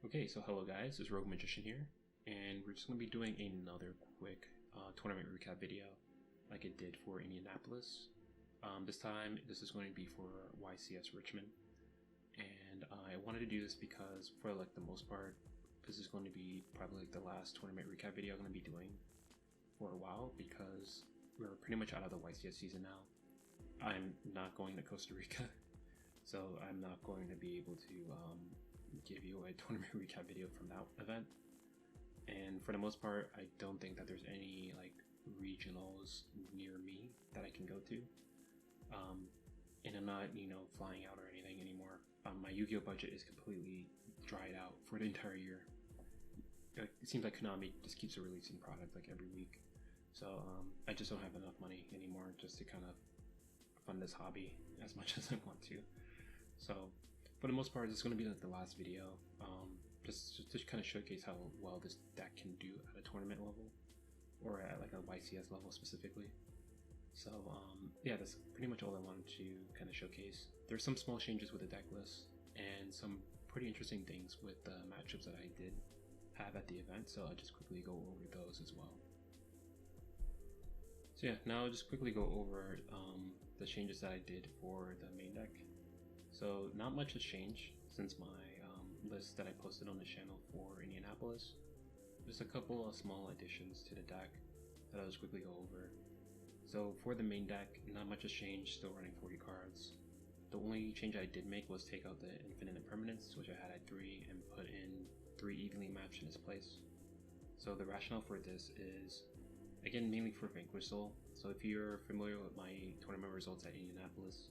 Okay, so hello guys, it's Rogue Magician here, and we're just going to be doing another quick tournament recap video like it did for Indianapolis. This time, this is going to be for YCS Richmond, and I wanted to do this because for like the most part, this is going to be probably like the last tournament recap video I'm going to be doing for a while because we're pretty much out of the YCS season now. I'm not going to Costa Rica, so I'm not going to be able to give you a tournament recap video from that event. And for the most part, I don't think that there's any like regionals near me that I can go to. And I'm not, flying out or anything anymore. My Yu-Gi-Oh budget is completely dried out for the entire year. It seems like Konami just keeps releasing product like every week. So I just don't have enough money anymore just to kind of fund this hobby as much as I want to. So for the most part, this is going to be like the last video, just to kind of showcase how well this deck can do at a tournament level, or at like a YCS level specifically. So yeah, that's pretty much all I wanted to kind of showcase. There's some small changes with the deck list, and some pretty interesting things with the matchups that I did have at the event, so I'll just quickly go over those as well. So yeah, now I'll just quickly go over the changes that I did for the main deck. So not much has changed since my list that I posted on the channel for Indianapolis. Just a couple of small additions to the deck that I'll just quickly go over. So for the main deck, not much has changed, still running 40 cards. The only change I did make was take out the Infinite Impermanence, which I had at 3, and put in 3 evenly matched in its place. So the rationale for this is, again, mainly for Vanquish. So if you're familiar with my tournament results at Indianapolis,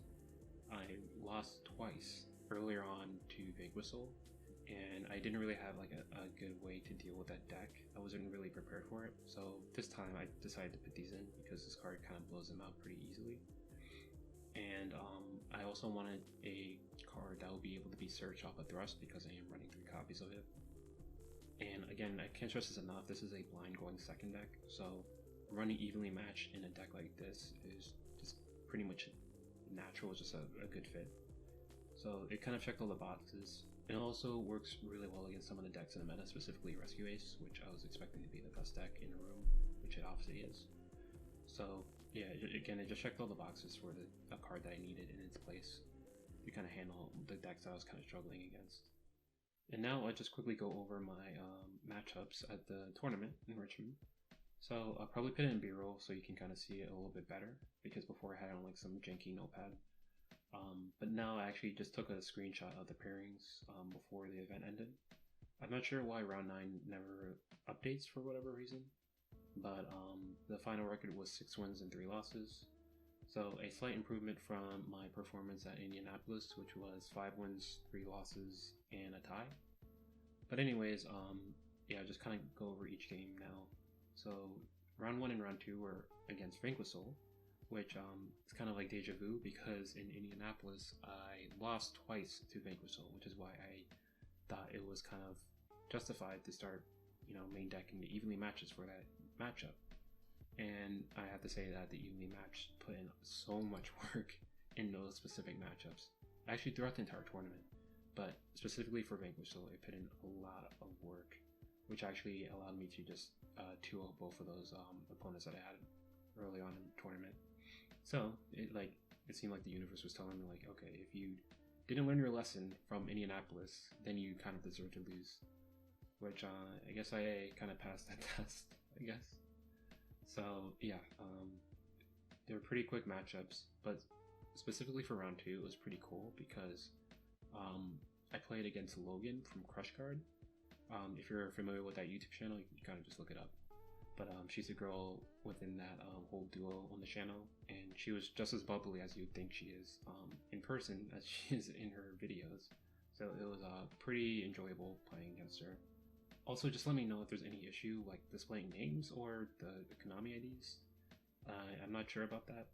I lost twice earlier on to Vanquish, and I didn't really have like a good way to deal with that deck. I wasn't really prepared for it, so this time I decided to put these in because this card kind of blows them out pretty easily. And I also wanted a card that will be able to be searched off a thrust because I am running 3 copies of it. And again, I can't stress this enough, this is a blind going second deck, so running evenly matched in a deck like this is just pretty much natural, is just a good fit. So it kind of checked all the boxes. It also works really well against some of the decks in the meta, specifically Rescue Ace, which I was expecting to be the best deck in the room, which it obviously is. So yeah, again, it just checked all the boxes for a card that I needed in its place to kind of handle the decks that I was kind of struggling against. And now I'll just quickly go over my matchups at the tournament in Richmond. So I'll probably put it in B-roll so you can kind of see it a little bit better, because before I had it on like some janky notepad. But now I actually just took a screenshot of the pairings before the event ended. I'm not sure why round 9 never updates for whatever reason, but the final record was 6 wins and 3 losses. So a slight improvement from my performance at Indianapolis, which was 5 wins, 3 losses, and a tie. But anyways, yeah, I'll just kind of go over each game now. So round 1 and round 2 were against Vanquish, which is kind of like deja vu because in Indianapolis I lost twice to Vanquish, which is why I thought it was kind of justified to start, main decking the evenly matches for that matchup. And I have to say that the evenly match put in so much work in those specific matchups. Actually throughout the entire tournament, but specifically for Vanquish, it put in a lot of work, which actually allowed me to just 2-0 both of those opponents that I had early on in the tournament. So it seemed like the universe was telling me like, okay, if you didn't learn your lesson from Indianapolis, then you kind of deserve to lose. Which I guess I kind of passed that test, I guess. So yeah, they were pretty quick matchups, but specifically for round 2, it was pretty cool because I played against Logan from Crush Card. If you're familiar with that YouTube channel, you can kind of just look it up. But she's a girl within that whole duo on the channel, and she was just as bubbly as you'd think she is in person as she is in her videos. So it was pretty enjoyable playing against her. Also, just let me know if there's any issue like displaying names or the Konami IDs. I'm not sure about that.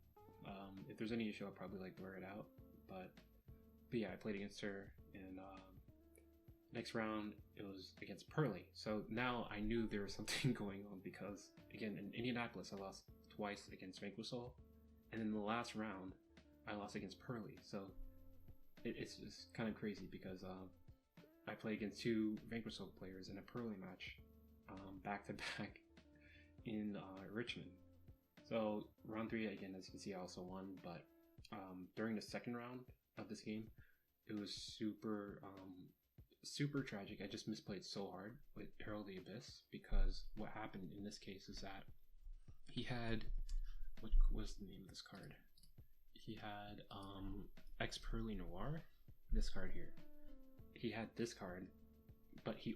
If there's any issue, I'll probably like blur it out. But yeah, I played against her, and next round, it was against Purrely. So now I knew there was something going on because, again, in Indianapolis, I lost twice against Vanquish, and in the last round, I lost against Purrely. So it's just kind of crazy because I I played against two Vanquish players in a Purrely match, back to back in Richmond. So round 3 again, as you can see, I also won. But during the second round of this game, it was super tragic. I just misplayed so hard with Herald the Abyss, because what happened in this case is that he had, what was the name of this card? He had X Purrely Noir, this card here. He had this card, but he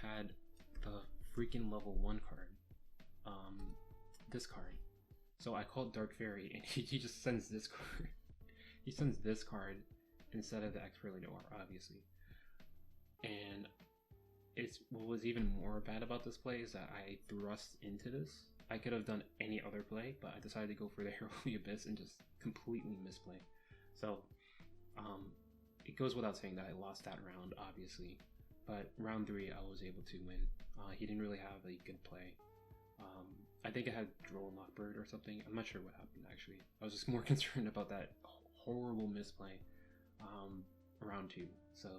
had the freaking level 1 card, this card. So I called Dark Fairy, and he just sends this card. He sends this card instead of the X Purrely Noir, obviously. And it's what was even more bad about this play is that I thrust into this. I could have done any other play, but I decided to go for the Herald the Abyss and just completely misplay. So it goes without saying that I lost that round, obviously. But round 3, I was able to win. He didn't really have a good play. I think I had Droll Lockbird or something. I'm not sure what happened, actually. I was just more concerned about that horrible misplay round 2. So,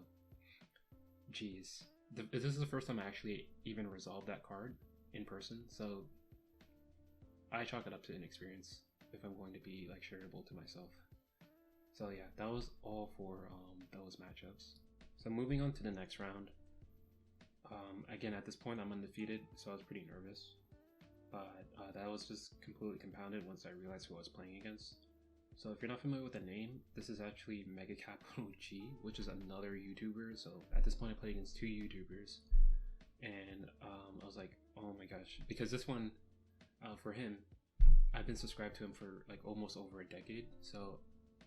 geez. This is the first time I actually even resolved that card in person. So, I chalk it up to inexperience if I'm going to be like shareable to myself. So yeah, that was all for those matchups. So moving on to the next round. Again, at this point I'm undefeated, so I was pretty nervous. But that was just completely compounded once I realized who I was playing against. So if you're not familiar with the name, this is actually Mega Capital G, which is another YouTuber. So at this point I played against 2 YouTubers. And I was like, oh my gosh. Because this one, for him, I've been subscribed to him for like almost over a decade. So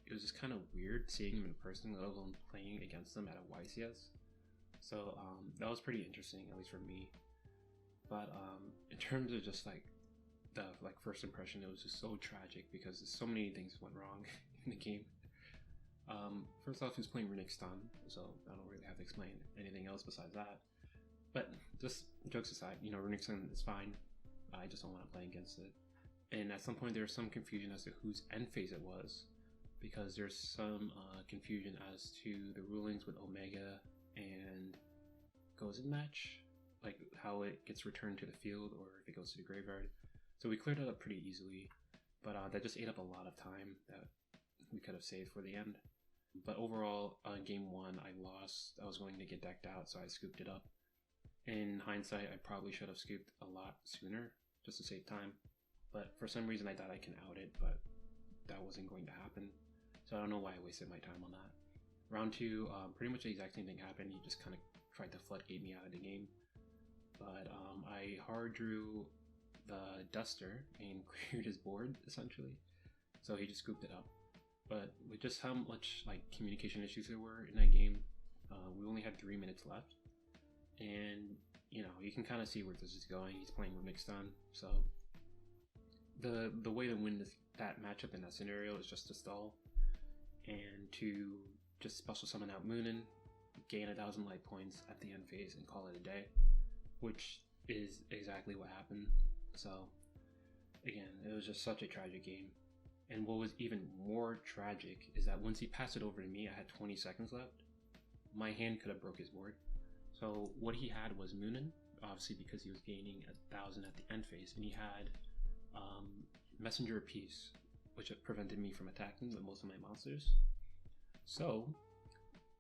it was just kind of weird seeing him in person, let alone playing against him at a YCS. So that was pretty interesting, at least for me. But in terms of just like the first impression, it was just so tragic because so many things went wrong in the game. First off, he was playing Runic Stun, so I don't really have to explain anything else besides that. But just jokes aside, you know, Runic Stun is fine. I just don't want to play against it. And at some point there was some confusion as to whose end phase it was, because there's some confusion as to the rulings with Omega and Gozen match, like how it gets returned to the field or if it goes to the graveyard. So we cleared it up pretty easily, but that just ate up a lot of time that we could have saved for the end. But overall, game 1 I lost. I was going to get decked out, so I scooped it up. In hindsight, I probably should have scooped a lot sooner just to save time, but for some reason I thought I can out it, but that wasn't going to happen. So I don't know why I wasted my time on that. Round 2, pretty much the exact same thing happened. He just kind of tried to floodgate me out of the game. But I hard drew the Duster and cleared his board, essentially. So he just scooped it up. But with just how much like communication issues there were in that game, we only had 3 minutes left. And, you know, you can kind of see where this is going. He's playing Runic Stun. So the way to win that matchup in that scenario is just to stall and to just special summon out Moonin, gain 1,000 light points at the end phase and call it a day, which is exactly what happened. So again, it was just such a tragic game. And what was even more tragic is that once he passed it over to me, I had 20 seconds left. My hand could have broke his board. So what he had was Moonin, obviously because he was gaining 1,000 at the end phase, and he had Messenger of Peace, which prevented me from attacking with most of my monsters. So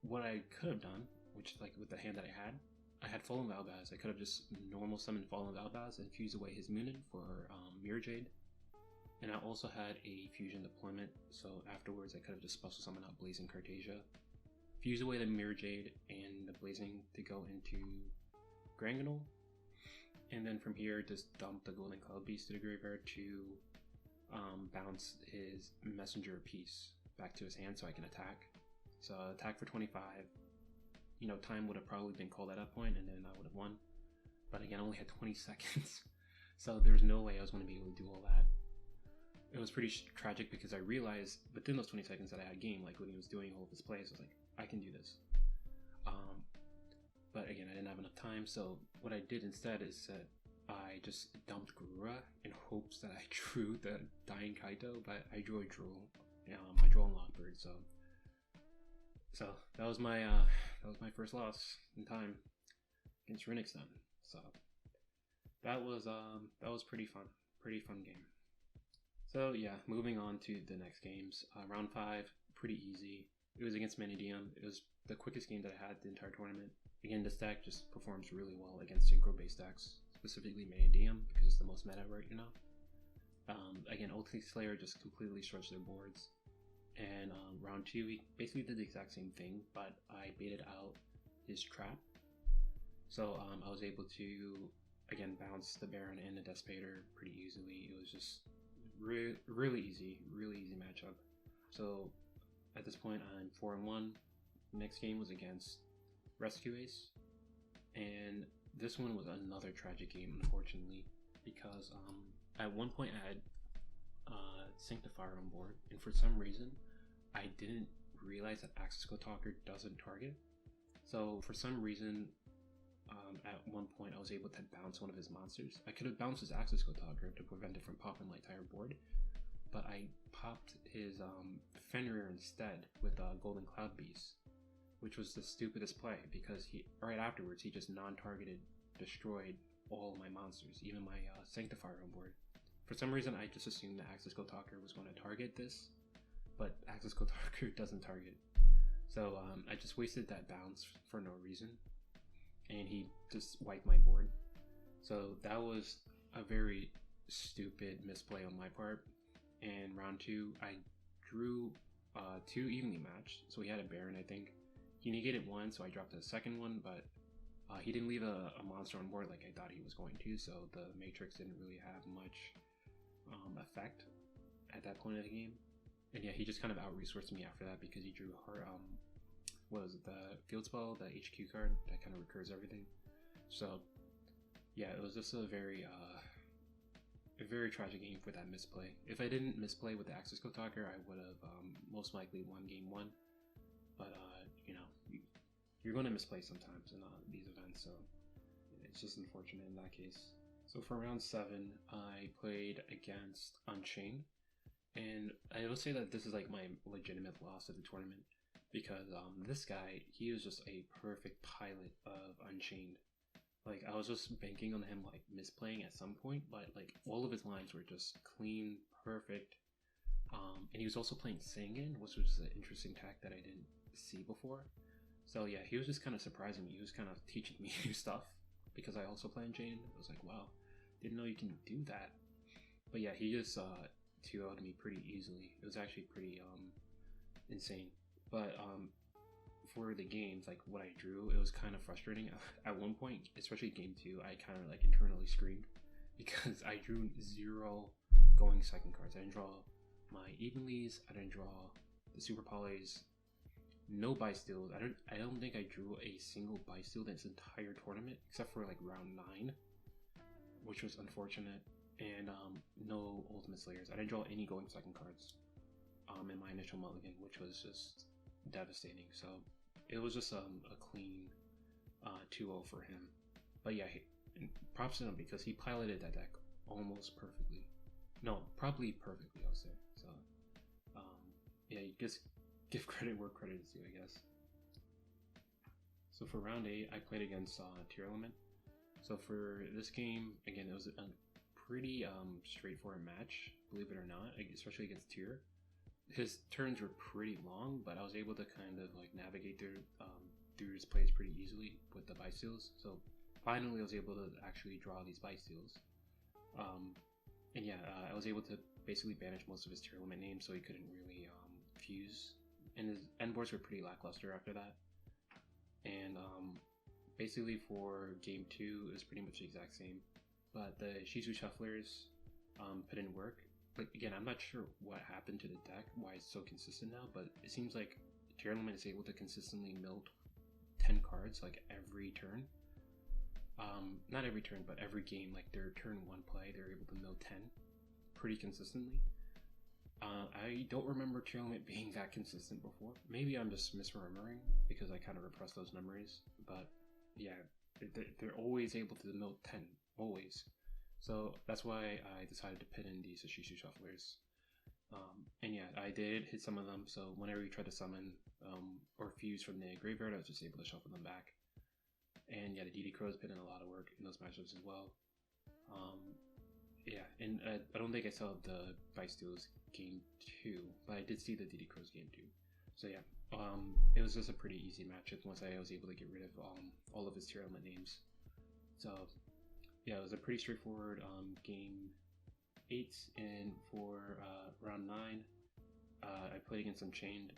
what I could have done, which like with the hand that I had Fallen Valbaz. I could have just normal summoned Fallen Valbaz and fused away his Moonin for Mirror Jade. And I also had a fusion deployment, so afterwards I could have just special summoned out Blazing Cartasia, fuse away the Mirror Jade and the Blazing to go into Granganol, and then from here just dump the Golden Cloud Beast to the graveyard to bounce his Messenger of Peace back to his hand so I can attack. So attack for 25. You know, time would have probably been called at that point, and then I would have won. But again, I only had 20 seconds, so there's no way I was going to be able to do all that. It was pretty tragic because I realized within those 20 seconds that I had game, like when he was doing all of his plays, I was like, I can do this. But again, I didn't have enough time, so what I did instead is that I just dumped Garura in hopes that I drew the Dying Kaito, but I drew a Droll. I drew a Lockbird, so So that was my first loss in time against Rinix then. So that was pretty fun game. So yeah, moving on to the next games. Round 5, pretty easy. It was against Mannadium. It was the quickest game that I had the entire tournament. Again, this deck just performs really well against synchro-based decks, specifically Mannadium, because it's the most meta right now. Again, Ultimate Slayer just completely stretched their boards. And round 2, we basically did the exact same thing, but I baited out his trap. So I was able to, again, bounce the Baron and the Despater pretty easily. It was just really easy matchup. So at this point, I'm 4-1. Next game was against Rescue Ace, and this one was another tragic game, unfortunately, because at one point I had Sanctifier on board, and for some reason I didn't realize that Access Code Talker doesn't target. So for some reason, at one point I was able to bounce one of his monsters. I could have bounced his Access Code Talker to prevent it from popping my entire board, but I popped his Fenrir instead with Golden Cloud Beast, which was the stupidest play, because he right afterwards he just non-targeted destroyed all of my monsters, even my Sanctifier on board. For some reason I just assumed that Access Code Talker was going to target this, but Access Code Talker doesn't target. So I just wasted that bounce for no reason, and he just wiped my board. So that was a very stupid misplay on my part. And round 2, I drew 2 evenly matched. So he had a Baron, I think. He negated 1, so I dropped a second one, but he didn't leave a monster on board like I thought he was going to, so the Matrix didn't really have much effect at that point of the game. And yeah, he just kind of out-resourced me after that because he drew her, what was it, the Field Spell, the HQ card that kind of recurs everything. So yeah, it was just a very tragic game for that misplay. If I didn't misplay with the Access Code Talker, I would have most likely won game 1. But you know, you're going to misplay sometimes in these events, so it's just unfortunate in that case. So for round 7, I played against Unchained, and I will say that this is like my legitimate loss of the tournament, because this guy, he was just a perfect pilot of Unchained. Like, I was just banking on him like misplaying at some point, but like all of his lines were just clean, perfect. And he was also playing Sangan, which was an interesting tack that I didn't see before. So yeah, he was just kind of surprising me. He was kind of teaching me new stuff, because I also play Unchained. I was like, wow, didn't know you can do that. But yeah, he just 2-0'd me pretty easily. It was actually pretty insane. But for the games, like what I drew, it was kind of frustrating. At one point, especially game 2, I kind of like internally screamed because I drew 0 going second cards. I didn't draw my Evenlies, I didn't draw the Super Polys, no Bysteals. I don't think I drew a single Bysteel this entire tournament, except for like round 9, which was unfortunate. And no Ultimate Slayers. I didn't draw any going second cards in my initial mulligan, which was just devastating. So it was just a clean 2-0 for him. But yeah, props to him because he piloted that deck almost perfectly. No, probably perfectly, I'll say. So yeah, you just give credit where credit is due, I guess. So for round 8, I played against Tier Element. So for this game, again, it was a pretty straightforward match, believe it or not, especially against Tier. His turns were pretty long, but I was able to kind of like navigate through his plays pretty easily with the Bysteals. So finally I was able to actually draw these Bysteals. And yeah, I was able to basically banish most of his Tier Element names, so he couldn't really fuse. And his end boards were pretty lackluster after that. And basically for game 2, it was pretty much the exact same. But the Shizu Shufflers put in work. Like, again, I'm not sure what happened to the deck, why it's so consistent now, but it seems like Tier Element is able to consistently mill 10 cards like every turn. Not every turn, but every game, like their turn 1 play, they're able to mill 10 pretty consistently. I don't remember Tier Element being that consistent before. Maybe I'm just misremembering because I kind of repressed those memories, but yeah, they're always able to mill 10, always. So that's why I decided to put in these Shizu Shufflers. And yeah, I did hit some of them, so whenever you try to summon or fuse from the graveyard, I was just able to shuffle them back. And yeah, the DD Crow's put in a lot of work in those matchups as well. Yeah, and I don't think I saw the Vice Duels game 2, but I did see the DD Crow's game 2. So yeah, it was just a pretty easy matchup once I was able to get rid of all of his tier element names. So yeah, it was a pretty straightforward game 8, and for round 9, I played against Unchained.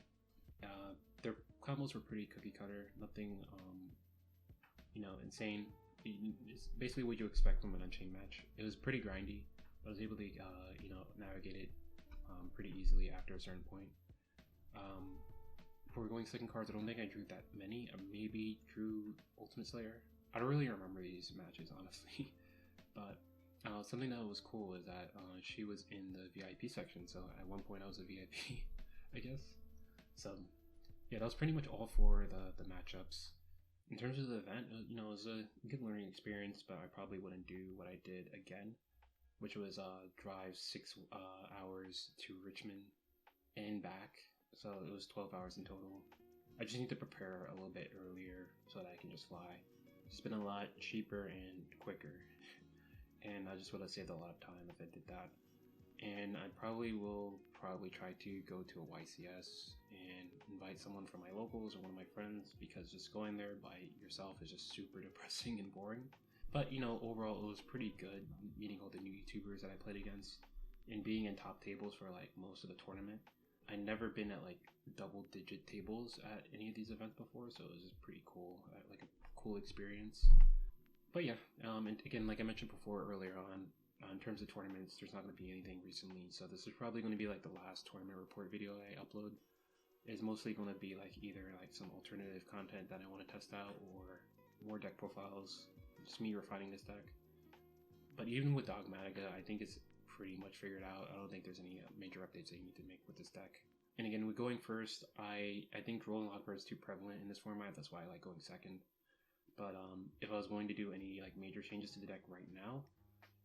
Their combos were pretty cookie cutter, nothing insane. It's basically what you expect from an Unchained match. It was pretty grindy. I was able to navigate it pretty easily after a certain point. For going second cards, I don't think I drew that many. I maybe drew Ultimate Slayer. I don't really remember these matches, honestly. But something that was cool is that she was in the VIP section, so at one point I was a VIP, I guess. So yeah, that was pretty much all for the matchups. In terms of the event, it was a good learning experience, but I probably wouldn't do what I did again, which was drive 6 hours to Richmond and back. So it was 12 hours in total. I just need to prepare a little bit earlier so that I can just fly. It's been a lot cheaper and quicker, and I just would have saved a lot of time if I did that. And I will try to go to a YCS and invite someone from my locals or one of my friends, because just going there by yourself is just super depressing and boring. But overall it was pretty good meeting all the new YouTubers that I played against and being in top tables for like most of the tournament. I never been at like double digit tables at any of these events before, so it was just pretty cool, like a cool experience. But yeah, and again, like I mentioned before earlier on, in terms of tournaments, there's not going to be anything recently, so this is probably going to be like the last tournament report video I upload. It's mostly going to be like either like some alternative content that I want to test out, or more deck profiles, just me refining this deck. But even with Dogmatika, I think it's pretty much figured out. I don't think there's any major updates that you need to make with this deck. And again, with going first, I think rolling Lockbird is too prevalent in this format. That's why I like going second. But if I was going to do any like major changes to the deck right now,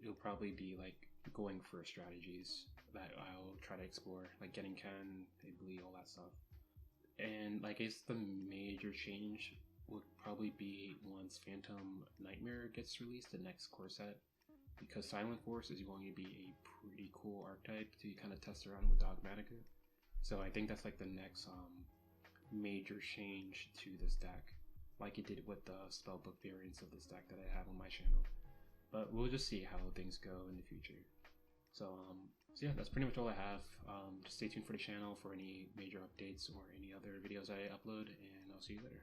it'll probably be like going first strategies that I'll try to explore, like getting Ken, Iggly, all that stuff. And I guess the major change would probably be once Phantom Nightmare gets released, the next core set, because Silent Force is going to be a pretty cool archetype to kind of test around with Dogmatika. So I think that's like the next major change to this deck, like it did with the spellbook variants of this deck that I have on my channel. But we'll just see how things go in the future. So yeah, that's pretty much all I have. Just stay tuned for the channel for any major updates or any other videos I upload, and I'll see you later.